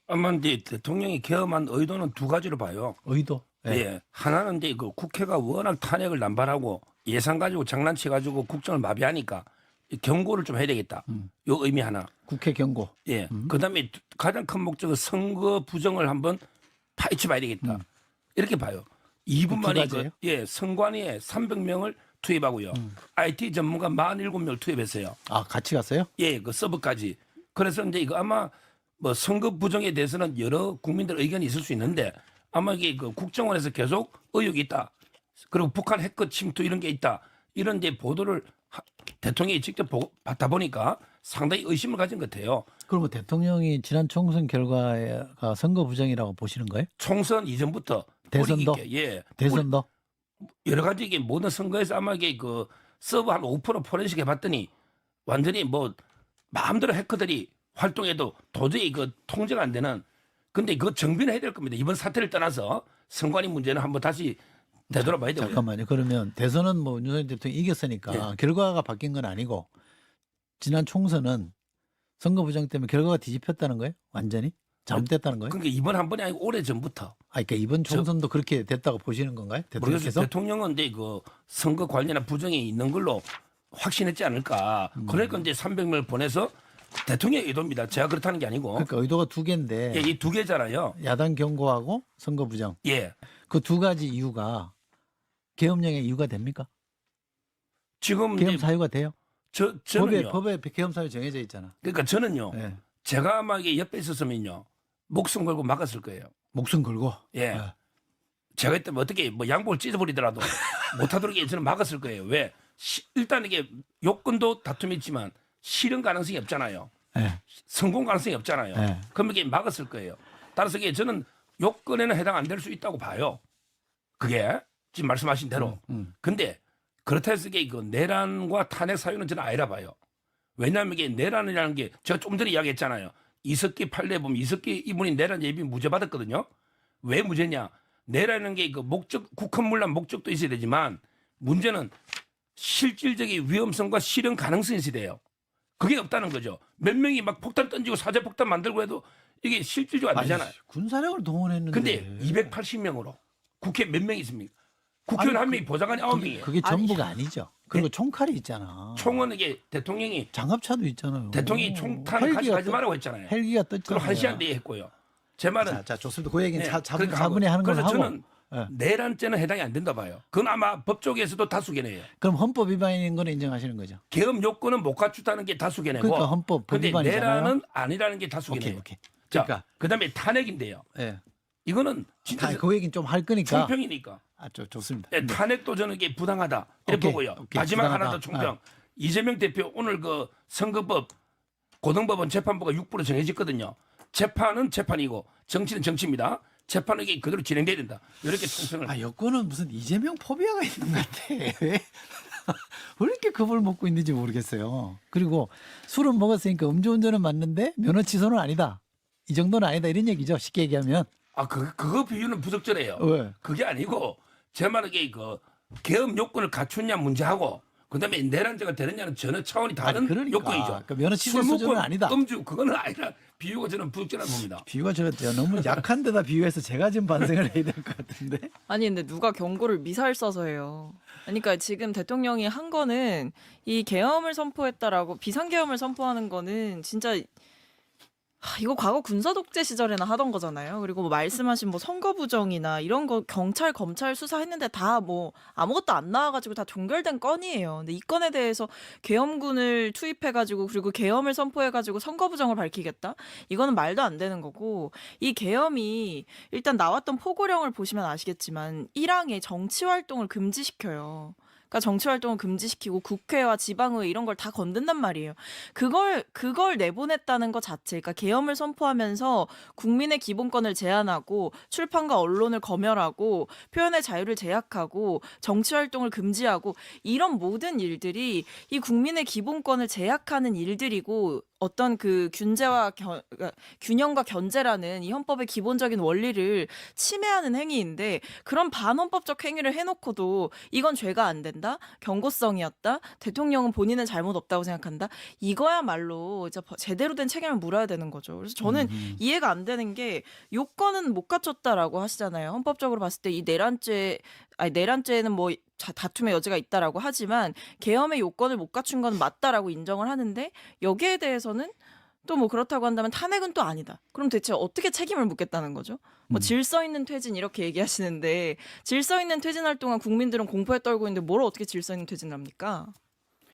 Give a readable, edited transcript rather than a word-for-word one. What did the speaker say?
아마 이제 대통령이 계엄한 의도는 두 가지로 봐요. 의도. 예. 예. 하나는 이제 그 국회가 워낙 탄핵을 남발하고 예산 가지고 장난치 가지고 국정을 마비하니까 이 경고를 좀 해야 되겠다. 요 의미 하나. 국회 경고. 예. 그다음에 가장 큰 목적은 선거 부정을 한번 파헤쳐 봐야 되겠다. 이렇게 봐요. 2분 만에 가지예요? 예, 선관위에 300명을 투입하고요. IT 전문가 47명을 투입했어요. 아, 같이 갔어요? 예, 그 서버까지. 그래서 이제 이거 아마 뭐 선거 부정에 대해서는 여러 국민들 의견이 있을 수 있는데 아마 이게 그 국정원에서 계속 의혹이 있다. 그리고 북한 해커 침투 이런 게 있다. 이런 이제 보도를 대통령이 직접 받다 보니까 상당히 의심을 가진 것 같아요. 그러면 대통령이 지난 총선 결과가 선거 부정이라고 보시는 거예요? 총선 이전부터 대선도? 뿌리 있게, 예, 대선도? 여러 가지 이게 모든 선거에서 아마 이게 그 서버 한 5% 포렌식 해봤더니 완전히 뭐 마음대로 해커들이 활동해도 도저히 그 통제가 안 되는. 근데 그거 정비는 해야 될 겁니다. 이번 사태를 떠나서 선관위 문제는 한번 다시 되돌아봐야 되고요. 잠깐만요. 그러면 대선은 뭐 윤석열 대통령이 이겼으니까 결과가 바뀐 건 아니고 지난 총선은 선거 부정 때문에 결과가 뒤집혔다는 거예요? 완전히? 잘못됐다는 거예요? 그러니까 이번 한 번이 아니고 오래 전부터. 아, 그러니까 이번 총선도 그렇게 됐다고 보시는 건가요? 모르겠어요. 대통령께서? 대통령은 이제 그 선거 관련한 부정이 있는 걸로 확신했지 않을까. 그러니까 이제 300명을 보내서 대통령의 의도입니다. 제가 그렇다는 게 아니고. 그러니까 의도가 두 개인데 예, 이 두 개잖아요. 야당 경고하고 선거 부정. 예. 그 두 가지 이유가 계엄령의 이유가 됩니까? 지금 계엄 이제 사유가 돼요? 저는요. 법에 계엄 사유 정해져 있잖아. 그러니까 저는요. 예. 제가 아마 이게 옆에 있었으면요. 목숨 걸고 막았을 거예요. 목숨 걸고. 예. 제가 이때 뭐 어떻게 뭐 양복을 찢어버리더라도 못하도록 저는 막았을 거예요. 왜? 일단 이게 요건도 다툼이 있지만 실현 가능성이 없잖아요. 예. 성공 가능성이 없잖아요. 네. 그럼 이게 막았을 거예요. 따라서 이게 저는 요건에는 해당 안 될 수 있다고 봐요. 그게 지금 말씀하신 대로. 근데 그렇다 해서 이게 그 내란과 탄핵 사유는 저는 아니라 봐요. 왜냐하면 이게 내란이라는 게 제가 좀 전에 이야기했잖아요. 이석기 판례 보면 이석기 이분이 내란 예비 무죄 받았거든요. 왜 무죄냐? 내라는 게 그 목적, 국헌문란 목적도 있어야 되지만 문제는 실질적인 위험성과 실현 가능성이 있어야 돼요. 그게 없다는 거죠. 몇 명이 막 폭탄 던지고 사제 폭탄 만들고 해도 이게 실질적으로 안 되잖아요. 군사력을 동원했는데. 근데 280명으로 국회 몇 명 있습니까? 국회의원 한 명이 보좌관이 9명이에요. 그게 전부가 아니죠. 그리고 총칼이 있잖아. 총은 이게 대통령이 장갑차도 있잖아요. 대통령이 총탄을 가져가지 말라고 했잖아요. 헬기가 그럼 떴잖아요. 1시간 뒤에 했고요. 제 말은 자, 좋습니다. 그 얘기는 네, 그렇게 차분히 하는 걸 그래서 하고. 저는 예. 내란죄는 해당이 안 된다 봐요. 그건 아마 법조계에서도 다수견해요. 그럼 헌법 위반인 건 인정하시는 거죠? 계엄 요건은 못 갖췄다는 게 다수견해고. 그러니까 헌법 근데 위반이잖아요. 내란은 아니라는 게 다수견해요. 오케이. 자, 그러니까 그다음에 탄핵인데요. 예. 이거는 진짜 그 얘기는 좀 할 거니까. 총평이니까. 아, 좋습니다. 예, 탄핵도 저는 이게 부당하다. 이렇게 오케이, 보고요. 오케이, 마지막 부당하다. 하나 더 총평. 이재명 대표 오늘 그 선거법 고등법원 재판부가 6부로 정해졌거든요. 재판은 재판이고 정치는 정치입니다. 재판은 이게 그대로 진행돼야 된다. 이렇게 총평을. 아, 여권은 무슨 이재명 포비아가 있는 것 같아. 왜 이렇게 겁을 먹고 있는지 모르겠어요. 그리고 술은 먹었으니까 음주운전은 맞는데 면허 취소는 아니다. 이 정도는 아니다. 이런 얘기죠. 쉽게 얘기하면. 그거 비유는 부적절해요. 왜? 그게 아니고 제 말은 이게 그 계엄 요건을 갖추냐 문제하고 그다음에 내란죄가 되느냐는 전혀 차원이 다른 그러니까. 요건이죠. 그러니까 면허 취소 술 수준은 먹고 아니다. 음주 그거는 아니라 비유가 저는 부적절하다 봅니다. 비유가 너무 약한 데다 비유해서 제가 좀 반성을 해야 될 것 같은데. 아니 근데 누가 경고를 미사일 쏴서 해요. 그러니까 지금 대통령이 한 거는 이 계엄을 선포했다라고 비상계엄을 선포하는 거는 진짜 이거 과거 군사 독재 시절에나 하던 거잖아요. 그리고 뭐 말씀하신 뭐 선거 부정이나 이런 거 경찰 검찰 수사했는데 다 뭐 아무것도 안 나와가지고 다 종결된 건이에요. 근데 이 건에 대해서 계엄군을 투입해가지고 그리고 계엄을 선포해가지고 선거 부정을 밝히겠다? 이거는 말도 안 되는 거고 이 계엄이 일단 나왔던 포고령을 보시면 아시겠지만 1항에 정치 활동을 금지시켜요. 그러니까 정치 활동을 금지시키고 국회와 지방의회 이런 걸 다 건든단 말이에요. 그걸 내보냈다는 것 자체, 그러니까 계엄을 선포하면서 국민의 기본권을 제한하고 출판과 언론을 검열하고 표현의 자유를 제약하고 정치 활동을 금지하고 이런 모든 일들이 이 국민의 기본권을 제약하는 일들이고 어떤 그 균형과 견제라는 이 헌법의 기본적인 원리를 침해하는 행위인데 그런 반헌법적 행위를 해놓고도 이건 죄가 안 된다, 경고성이었다, 대통령은 본인은 잘못 없다고 생각한다. 이거야말로 이제 제대로 된 책임을 물어야 되는 거죠. 그래서 저는 이해가 안 되는 게 요건은 못 갖췄다라고 하시잖아요. 헌법적으로 봤을 때 이 내란죄는 뭐 다툼의 여지가 있다라고 하지만 계엄의 요건을 못 갖춘 건 맞다라고 인정을 하는데 여기에 대해서는 또 뭐 그렇다고 한다면 탄핵은 또 아니다. 그럼 대체 어떻게 책임을 묻겠다는 거죠? 뭐 질서 있는 퇴진 이렇게 얘기하시는데 질서 있는 퇴진할 동안 국민들은 공포에 떨고 있는데 뭘 어떻게 질서 있는 퇴진을 합니까?